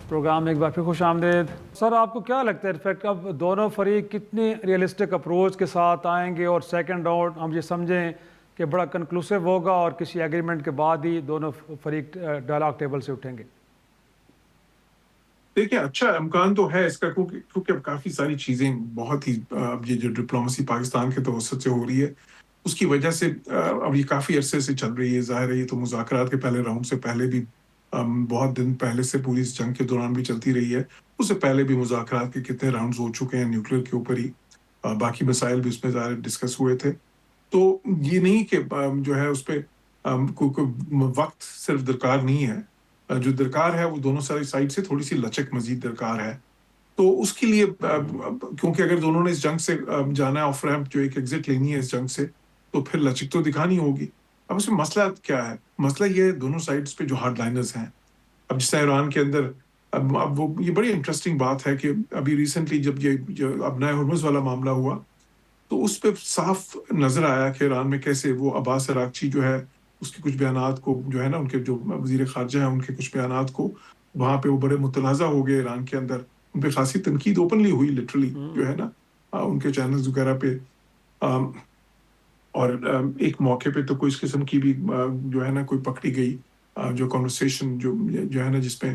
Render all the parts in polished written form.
Programme میں ایک بار پھر خوش آمدید سر. آپ کو کیا لگتا ہے انفیکٹ اب دونوں فریق کتنی ریئلسٹک اپروچ کے ساتھ آئیں گے اور سیکنڈ راؤنڈ ہم یہ سمجھیں کہ بڑا کنکلوسیو ہوگا اور کسی ایگریمنٹ کے بعد ہی دونوں فریق ڈائلاگ ٹیبل سے اٹھیں گے؟ دیکھیں اچھا امکان تو ہے اس کا کیونکہ اب کافی ساری چیزیں بہت ہی اب یہ جو ڈپلومسی پاکستان کے توسط سے ہو رہی ہے اس کی وجہ سے اب یہ کافی عرصے سے چل رہی ہے. ظاہر ہے یہ تو مذاکرات کے پہلے راؤنڈ سے پہلے بھی بہت دن پہلے سے پوری اس جنگ کے دوران بھی چلتی رہی ہے. اس سے پہلے بھی مذاکرات کے کتنے راؤنڈز ہو چکے ہیں نیوکلیر کے اوپر ہی, باقی مسائل بھی اس میں ظاہر ڈسکس ہوئے تھے. تو یہ نہیں کہ جو ہے اس پہ وقت صرف درکار نہیں ہے, جو درکار ہے وہ دونوں سائڈ سے تھوڑی سی لچک مزید درکار ہے. تو اس کے لیے کیونکہ اگر دونوں نے اس جنگ سے جانا ہے آف ریمپ جو ایک ایگزٹ لینی ہے اس جنگ سے, تو پھر لچک تو دکھانی ہوگی. اب اس میں مسئلہ کیا ہے؟ مسئلہ یہ ہے دونوں سائڈز پہ جو ہارڈ لائنرز ہیں. اب جس طرح ایران کے اندر اب وہ یہ بڑی انٹرسٹنگ بات ہے کہ ابھی ریسنٹلی جب یہ جو ابنائے ہرمز والا معاملہ ہوا تو اس پہ صاف نظر آیا کہ ایران میں کیسے وہ عباس عراقچی جو ہے اس کے کچھ بیانات کو جو ہے نا ان کے جو وزیر خارجہ ہیں ان کے کچھ بیانات کو وہاں پہ وہ بڑے متنازع ہو گئے ایران کے اندر. ان پہ خاصی تنقید اوپنلی ہوئی لٹرلی جو ہے نا ان کے چینلز وغیرہ پہ. اور ایک موقع پہ تو کوئی اس قسم کی بھی جو ہے نا کوئی پکڑی گئی جو کنورسیشن جو ہے نا جس پہ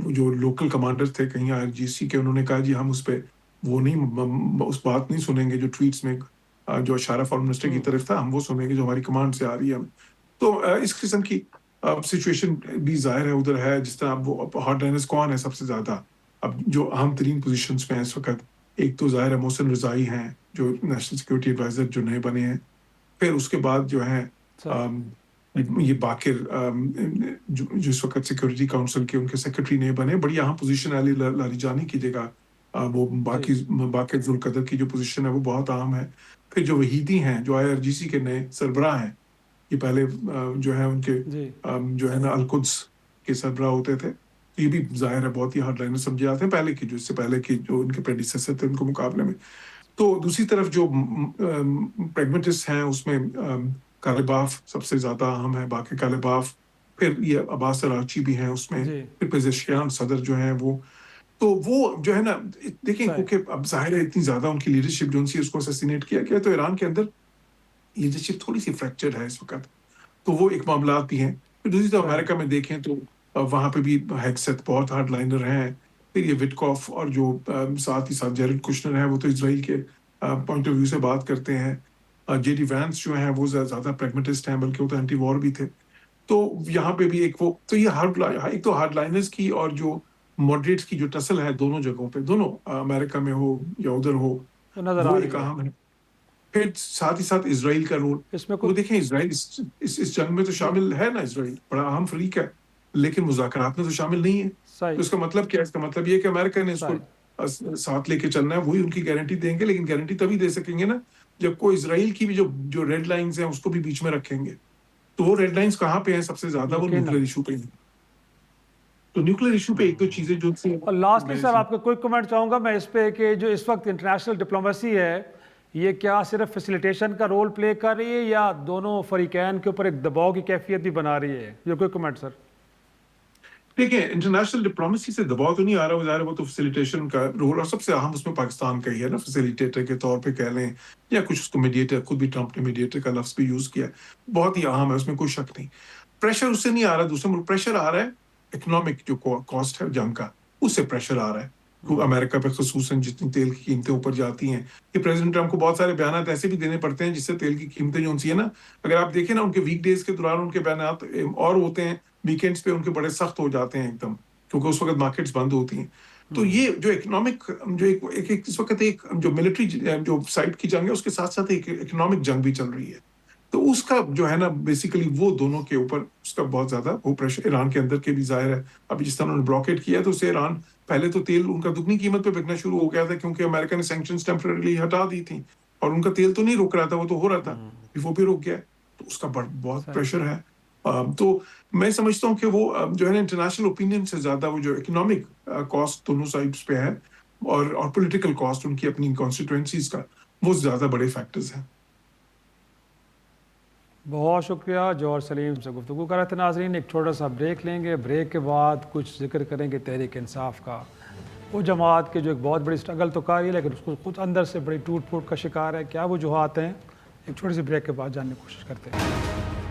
جو لوکل کمانڈر تھے کہیں IRGC کے, انہوں نے کہا جی ہم اس پہ وہ نہیں اس بات نہیں سنیں گے جو ٹویٹس میں جو اشارہ فارم منسٹر کی طرف تھا, ہم وہ سنیں گے جو ہماری کمانڈ سے آ رہی ہے. تو اس قسم کی سچویشن بھی ظاہر ہے ادھر ہے. جس طرح اب وہ ہارڈ لائنرز کون ہے سب سے زیادہ اب جو اہم ترین پوزیشنز پہ ہیں اس وقت؟ ایک تو ظاہر ہے محسن رضائی ہیں جو نیشنل سیکورٹی ایڈوائزر جو نئے بنے ہیں. پھر اس کے بعد جو ہے یہ باقر جو اس وقت سیکورٹی کاؤنسل کے ان کے سیکرٹری نئے بنے, بڑی اہم پوزیشن ہے. علی لاریجانی کی جگہ وہ باقر ذوالقدر کی جو پوزیشن ہے وہ بہت اہم ہے. پھر جو وحیدی ہیں جو IRGC کے نئے سربراہ ہیں, یہ پہلے جو ہے ان کے جو ہے نا القدس کے سربراہ ہوتے تھے. یہ بھی ظاہر ہے بہت ہی ہارڈ لائنر سمجھے جاتے ہیں پہلے کی جو اس سے پہلے کی جو ان کے پریڈیسیسر تھے ان کو مقابلے میں. تو دوسری طرف جو پریگمیٹسٹ ہیں اس میں کالباف سب سے زیادہ اہم ہے, باقی کالباف, پھر یہ عباس عراقچی بھی ہیں اس میں, پھر پزشکیان صدر جو ہیں وہ. تو وہ جو ہے نا دیکھیں کیونکہ اب ظاہر ہے اتنی زیادہ ان کی لیڈرشپ جو ان سی اس کو اسیسینیٹ کیا گیا تو ایران کے اندر لیڈرشپ تھوڑی سی فریکچر ہے اس وقت. تو وہ ایک معاملات بھی ہیں. پھر دوسری طرف امریکہ میں دیکھیں تو وہاں پہ بھی ہیگسیت بہت ہارڈ لائنر ہیں. پھر یہ وٹکوف اور جو ساتھ ہی ساتھ جیرڈ کشنر ہیں وہ تو اسرائیل کے پوائنٹ آف ویو سے بات کرتے ہیں. JD وینس جو ہیں وہ زیادہ پریگمیٹسٹ ہیں, بلکہ وہ تو اینٹی وار بھی تھے. تو یہاں پہ بھی ایک وہ تو یہ ایک تو ہارڈ لائنرز کی اور جو ماڈریٹس کی جو ٹسل ہے دونوں جگہوں پہ, دونوں امریکہ میں ہو یا ادھر ہو, وہ ایک اہم ہے. پھر ساتھ ہی ساتھ اسرائیل کا رول اس میں وہ دیکھیں اسرائیل اس جنگ میں تو شامل ہے نا, اسرائیل بڑا اہم فریق ہے لیکن مذاکرات میں تو شامل نہیں ہے. تو اس کا مطلب کیا ہے؟ اس کا مطلب یہ کہ امریکہ نے اس کو ساتھ لے کے چلنا ہے, وہی ان کی گارنٹی دیں گے. لیکن گارنٹی تبھی دے سکیں گے نا جب کوئی اسرائیل کی بھی جو ریڈ لائنز ہیں اس کو بھی بیچ میں رکھیں گے. تو وہ ریڈ لائنز کہاں پہ ہیں سب سے زیادہ؟ وہ نیوکلیر ایشو پہ ہیں. تو نیوکلیر ایشو پہ ایک دو چیزیں جو اور لاسٹلی سر آپ کا کوئی کمنٹ چاہوں گا میں اس پہ کہ جو اس وقت انٹرنیشنل ڈپلومیسی ہے یہ کیا صرف فیسیلیٹیشن کا رول پلے کر رہی ہے یا دونوں فریقین کے اوپر ایک دباؤ کی کیفیت بھی بنا رہی ہے؟ یہ کوئی کمنٹ سر؟ دیکھیں انٹرنیشنل ڈپلومیسی سے دباؤ تو نہیں آ رہا, ظاہر ہے وہ تو فیسیلیٹیشن کا رول, اور سب سے اہم اس میں پاکستان کا ہی ہے نا, فیسیلیٹیٹر کے طور پہ کہہ لیں یا کچھ اس کو میڈیٹر, خود بھی ٹرمپ نے میڈیٹر کا لفظ بھی یوز کیا, بہت ہی اہم ہے, اس میں کوئی شک نہیں. پریشر اس سے نہیں آ رہا دوسرے ملک, پریشر آ رہا ہے اکنامک جو کاسٹ ہے جنگ کا, اس سے پریشر آ رہا ہے. امریکہ پہ خصوصاً جتنی تیل کی قیمتیں اوپر جاتی ہیں, یہ پریزیڈنٹ ٹرمپ کو بہت سارے بیانات ایسے بھی دینے پڑتے ہیں جس سے تیل کی قیمتیں جو سی ہیں نا, اگر آپ دیکھیں نا ان کے ویک ڈیز کے دوران ان کے بیانات اور ہوتے ہیں, ویکینڈز پہ ان کے بڑے سخت ہو جاتے ہیں ایک دم, کیونکہ اس وقت مارکیٹس بند ہوتی ہیں. تو یہ جو اکنامک جو ایک اس وقت ایک جو ملٹری جو سائڈ کی جنگ ہے اس کے ساتھ ساتھ ایک اکنامک جنگ بھی چل رہی ہے. تو اس کا جو ہے نا بیسیکلی وہ دونوں کے اوپر اس کا بہت زیادہ وہ پریشر ایران کے اندر کے بھی ظاہر ہے. ابھی جس طرح انہوں نے بلاکیٹ کیا تو اس سے ایران پہلے تو تیل ان کا دگنی قیمت پہ بکنا شروع ہو گیا تھا کیونکہ امریکہ نے سینکشنز ٹیمپرریلی ہٹا دی تھیں, اور ان کا تیل تو نہیں رک رہا تھا, وہ تو ہو رہا تھا, وہ بھی رک گیا. تو اس کا بہت پریشر ہے. تو میں سمجھتا ہوں کہ وہ جو ہے نا انٹرنیشنل اوپینین سے زیادہ وہ جو اکنامک کاسٹ دونوں سائڈس پہ ہے اور پولیٹیکل کاسٹ ان کی اپنی کانسٹیٹوئنسیز کا, وہ زیادہ بڑے فیکٹرز ہیں. بہت شکریہ جوہر سلیم سے گفتگو کر رہے تھے. ناظرین ایک چھوٹا سا بریک لیں گے, بریک کے بعد کچھ ذکر کریں گے تحریک انصاف کا, وہ جماعت کے جو ایک بہت بڑی اسٹرگل تو کر رہی ہے لیکن اس کو خود اندر سے بڑی ٹوٹ پھوٹ کا شکار ہے. کیا وجوہات ہیں, ایک چھوٹی سی بریک کے بعد جاننے کی کوشش کرتے ہیں.